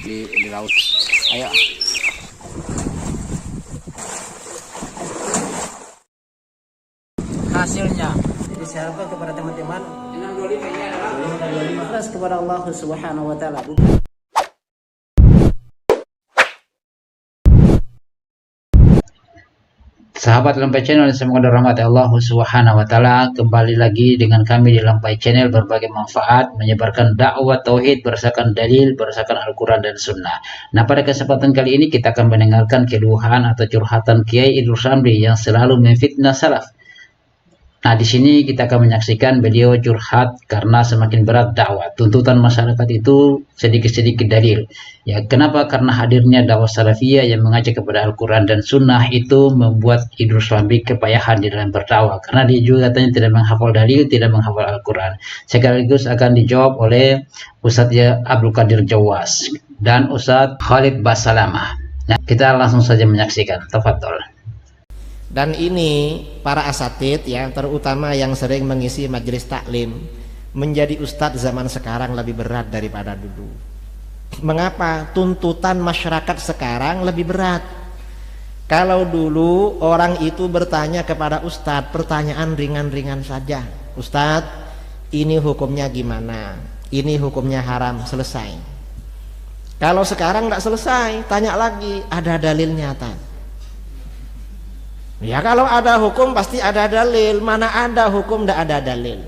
di laut. Ayo. Hasilnya diharapkan kepada teman-teman 625 ini adalah ikhlas kepada Allah Subhanahu wa taala. Sahabat Lampai Channel, semoga dirahmati Allah Subhanahu wa taala. Kembali lagi dengan kami di Lampai Channel, berbagi manfaat, menyebarkan dakwah tauhid berdasarkan dalil, berdasarkan Al-Qur'an dan Sunnah. Nah, pada kesempatan kali ini kita akan mendengarkan keluhan atau curhatan Kiai Idrus Ramli yang selalu memfitnah salaf. Nah, di sini kita akan menyaksikan beliau curhat karena semakin berat dakwah. Tuntutan masyarakat itu sedikit-sedikit dalil. Ya, kenapa? Karena hadirnya dakwah salafiyah yang mengajak kepada Al-Quran dan Sunnah itu membuat Idrus Ramli kepayahan di dalam berdakwah. Karena dia juga katanya tidak menghafal dalil, tidak menghafal Al-Quran. Sekaligus akan dijawab oleh Ustadz Abdul Qadir Jawas dan Ustadz Khalid Basalamah. Nah, kita langsung saja menyaksikan. Tafadhol. Dan ini para asatid ya, terutama yang sering mengisi majelis taklim, menjadi ustadz zaman sekarang lebih berat daripada dulu. Mengapa? Tuntutan masyarakat sekarang lebih berat. Kalau dulu orang itu bertanya kepada ustadz pertanyaan ringan-ringan saja. Ustadz, ini hukumnya gimana? Ini hukumnya haram, selesai. Kalau sekarang tidak selesai, tanya lagi, ada dalilnya tak? Ya, kalau ada hukum pasti ada dalil. Mana ada hukum tidak ada dalil?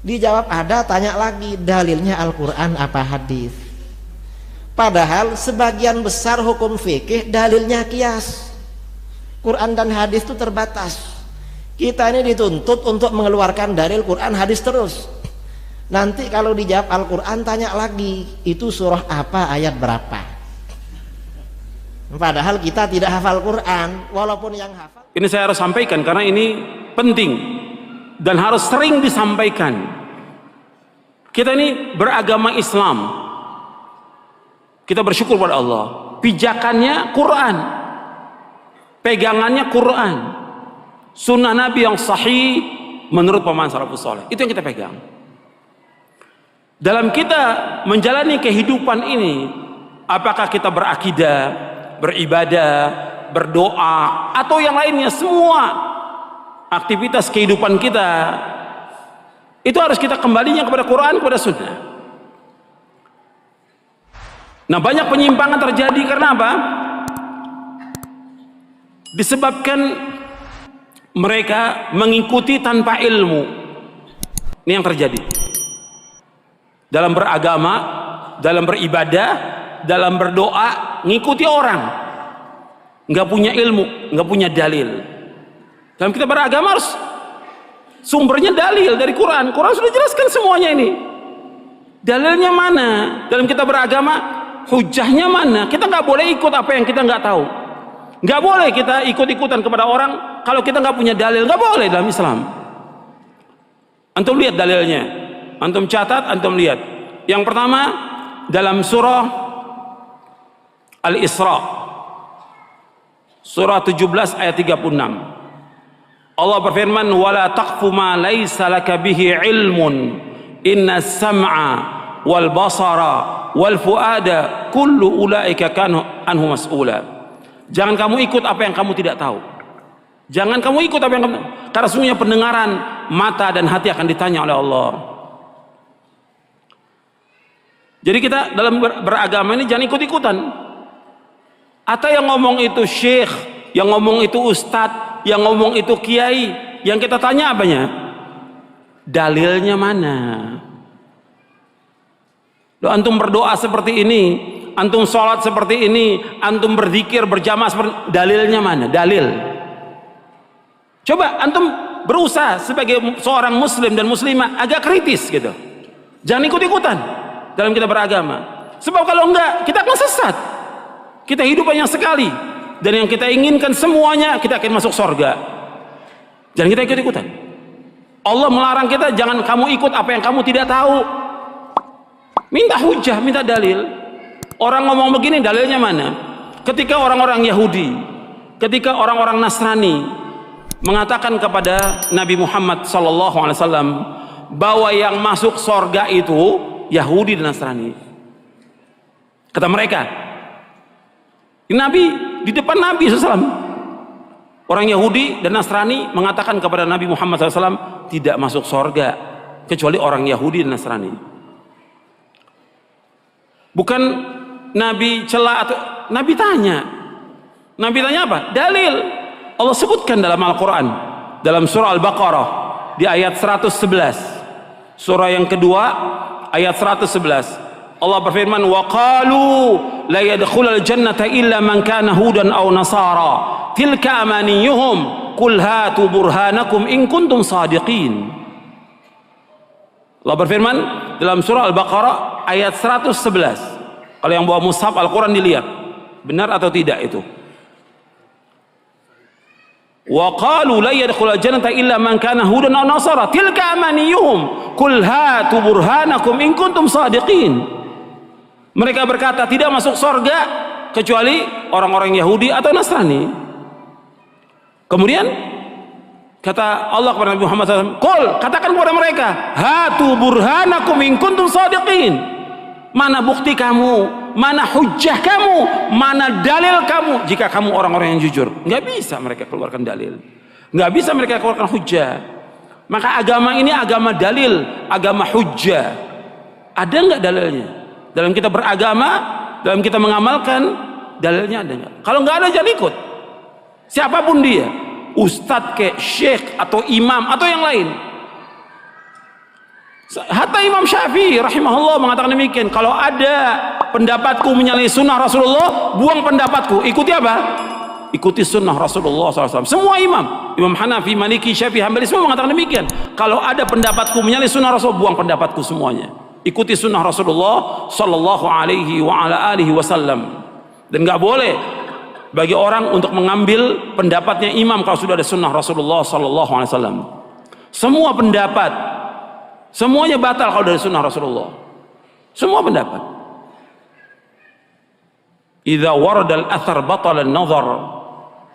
Dijawab ada, tanya lagi, dalilnya Al-Quran apa hadis? Padahal sebagian besar hukum fikih dalilnya kias. Quran dan hadis itu terbatas. Kita ini dituntut untuk mengeluarkan dalil Quran hadis terus. Nanti kalau dijawab Al-Quran tanya lagi, itu surah apa, ayat berapa? Padahal kita tidak hafal Quran, walaupun yang hafal. Ini saya harus sampaikan karena ini penting dan harus sering disampaikan. Kita ini beragama Islam. Kita bersyukur pada Allah. Pijakannya Quran. Pegangannya Quran. Sunnah Nabi yang sahih menurut pemahaman salafus saleh. Itu yang kita pegang. Dalam kita menjalani kehidupan ini, apakah kita berakidah, beribadah, berdoa, atau yang lainnya, semua aktivitas kehidupan kita itu harus kita kembalinya kepada Quran, kepada Sunnah. Nah, banyak penyimpangan terjadi karena apa? Disebabkan mereka mengikuti tanpa ilmu. Ini yang terjadi dalam beragama, dalam beribadah, dalam berdoa, ngikuti orang, nggak punya ilmu, nggak punya dalil. Dalam kita beragama harus sumbernya dalil dari Quran. Quran sudah jelaskan semuanya ini. Dalilnya mana? Dalam kita beragama, hujahnya mana? Kita nggak boleh ikut apa yang kita nggak tahu. Nggak boleh kita ikut-ikutan kepada orang kalau kita nggak punya dalil. Nggak boleh dalam Islam. Antum lihat dalilnya, antum catat, antum lihat. Yang pertama dalam surah Al-Isra, surah 17 ayat 36. Allah berfirman, "Wala taqfu ma laysa laka bihi ilmun, inna sam'a wal basara wal fuada kullu ulaika kanu anhu mas'ula." Jangan kamu ikut apa yang kamu tidak tahu. Jangan kamu ikut apa yang kamu, karena sesungguhnya pendengaran, mata dan hati akan ditanya oleh Allah. Jadi kita dalam beragama ini jangan ikut-ikutan. Atau yang ngomong itu syekh, yang ngomong itu ustadz, yang ngomong itu kiai, yang kita tanya apanya? Dalilnya mana? Loh, antum berdoa seperti ini, antum sholat seperti ini, antum berzikir berjamaah seperti, dalilnya mana? Dalil. Coba antum berusaha sebagai seorang muslim dan muslimah agak kritis gitu. Jangan ikut-ikutan dalam kita beragama. Sebab kalau enggak, kita akan sesat. Kita hidup hanya sekali, dan yang kita inginkan semuanya kita akan masuk surga. Jangan kita ikut-ikutan. Allah melarang kita, jangan kamu ikut apa yang kamu tidak tahu. Minta hujah, minta dalil. Orang ngomong begini, dalilnya mana? Ketika orang-orang Yahudi, ketika orang-orang Nasrani mengatakan kepada Nabi Muhammad SAW bahwa yang masuk surga itu Yahudi dan Nasrani. Kata mereka, Nabi, di depan Nabi SAW, orang Yahudi dan Nasrani mengatakan kepada Nabi Muhammad SAW, tidak masuk surga kecuali orang Yahudi dan Nasrani. Bukan Nabi celah atau Nabi tanya. Nabi tanya apa? Dalil. Allah sebutkan dalam Al-Quran, dalam surah Al-Baqarah di ayat 111, surah yang kedua ayat 111, Allah berfirman, wa qalu la yadkhulul jannata illa man kana hudan aw nasara tilka amaniyuhum qul hatu burhanakum in kuntum sadiqin. Allah berfirman dalam surah Al-Baqarah ayat 111. Kalau yang bawa mushaf Al-Quran dilihat benar atau tidak itu. Wa qalu la yadkhulul jannata illa man kana hudan aw nasara tilka amaniyuhum qul hatu burhanakum in kuntum sadiqin. Mereka berkata tidak masuk surga kecuali orang-orang Yahudi atau Nasrani. Kemudian kata Allah kepada Nabi Muhammad SAW, qul, katakan kepada mereka, hatu burhanakum in kuntum sadiqin. Mana bukti kamu, mana hujjah kamu, mana dalil kamu jika kamu orang-orang yang jujur. Nggak bisa mereka keluarkan dalil, nggak bisa mereka keluarkan hujjah. Maka agama ini agama dalil, agama hujjah. Ada nggak dalilnya? Dalam kita beragama, dalam kita mengamalkan, dalilnya ada nggak? Kalau nggak ada, jangan ikut. Siapapun dia, ustadz ke, syekh atau imam atau yang lain. Hatta Imam Syafi'i rahimahullah mengatakan demikian. Kalau ada pendapatku menyalahi sunnah Rasulullah, buang pendapatku. Ikuti apa? Ikuti sunnah Rasulullah SAW. Semua imam, Imam Hanafi, Maliki, Syafi'i, Hambali, semua mengatakan demikian. Kalau ada pendapatku menyalahi sunnah Rasul, buang pendapatku semuanya. Ikuti sunnah Rasulullah sallallahu alaihi wa ala alihi wasallam. Dan nggak boleh bagi orang untuk mengambil pendapatnya imam kalau sudah ada sunnah Rasulullah sallallahu alaihi wasallam. Semua pendapat, semuanya batal kalau dari sunnah Rasulullah. Semua pendapat. Idza warada al-athar batala an-nazar.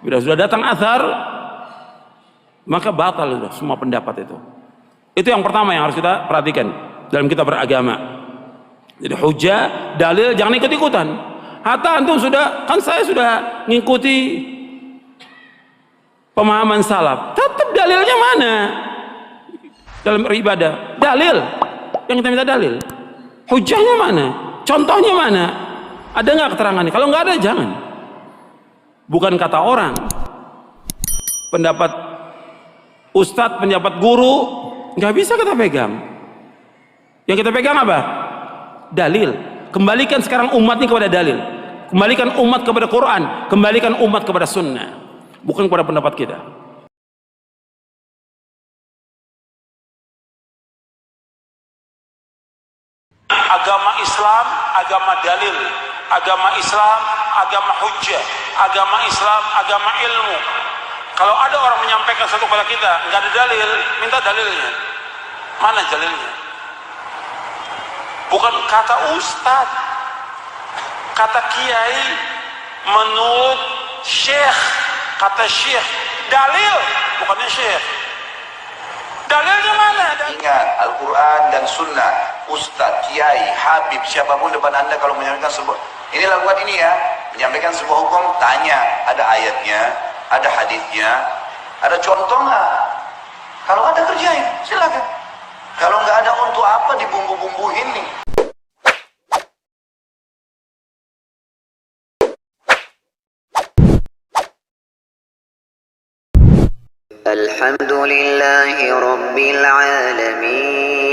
Bila sudah datang athar, maka batal sudah semua pendapat itu. Itu yang pertama yang harus kita perhatikan dalam kita beragama. Jadi hujjah, dalil, jangan ikut-ikutan. Hatta antum sudah, kan saya sudah ngikuti pemahaman salaf, tetap dalilnya mana dalam beribadah? Dalil yang kita minta, dalil. Hujjahnya mana? Contohnya mana? Ada nggak keterangannya? Kalau nggak ada, jangan. Bukan kata orang, pendapat ustadz, pendapat guru, nggak bisa kita pegang. Yang kita pegang apa? Dalil. Kembalikan sekarang umat ini kepada dalil. Kembalikan umat kepada Quran. Kembalikan umat kepada sunnah. Bukan kepada pendapat kita. Agama Islam, agama dalil. Agama Islam, agama hujjah. Agama Islam, agama ilmu. Kalau ada orang menyampaikan satu kepada kita, nggak ada dalil, minta dalilnya. Mana dalilnya? Bukan kata ustadz, kata kiai, menurut syekh, kata syekh, dalil, bukannya syekh. Dalilnya mana? Ingat, Al-Quran dan Sunnah, ustadz, kiai, habib, siapapun depan anda kalau menyampaikan sebuah, ini lakukan ini ya, menyampaikan sebuah hukum, tanya, ada ayatnya, ada hadisnya, ada contoh nggak? Kalau ada kerjain, silakan. Kalau nggak ada, untuk apa dibumbu-bumbuin nih? Alhamdulillahi Rabbil Alamin.